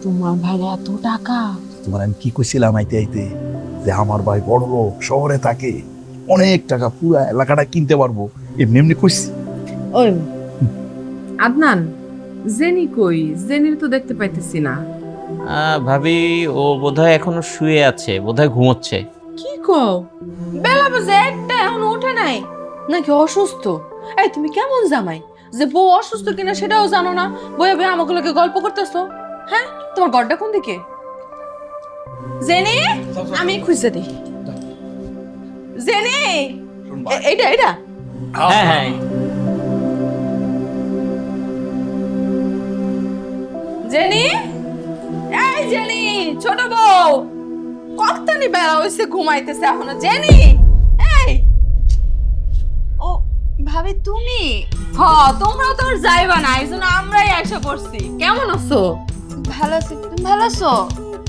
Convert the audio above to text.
তোমার ভাই এত টাকা? তোমার আমি কি কইছিলাম আইতে আইতে যে আমার ভাই বড় লোক, শহরে থাকে, অনেক টাকা, পুরো এলাকাটা কিনতে পারবো, এমনি এমনি কইছি। ওই আদনান, জেনি কই? জেনির তো দেখতে পাইতেছি না। ভাবি ও বোধহয় এখনো শুয়ে আছে, বোধহয় ঘুমোচ্ছে। কি কও? বেলা বাজে একটা, এখনো ওঠে নাই নাকি? অসুস্থ? এই তুমি কেমন জামাই যে বউ অসুস্থ কিনা সেটাও জানো না, বইয়া বইয়া আমাকে লোকে গল্প করতেছো? হ্যাঁ, তোমার ঘরটা কোন দিকে? জেনি, আমি খুঁজে দিই। জেনি, এইটা এইটা। হ্যাঁ হ্যাঁ, জেনি, এই জেনি, ছোট বউ কতনি বেলা হইছে, ঘুমাইতেছে এখনো। জেনি, এই। ও ভাবি তুমি? হ, তোমরাও তো আর যাইবা না, এই জন্য আমরাই এসে পড়ছি। কেমন আছো? ভালো আছি, তুমি ভালো আছো?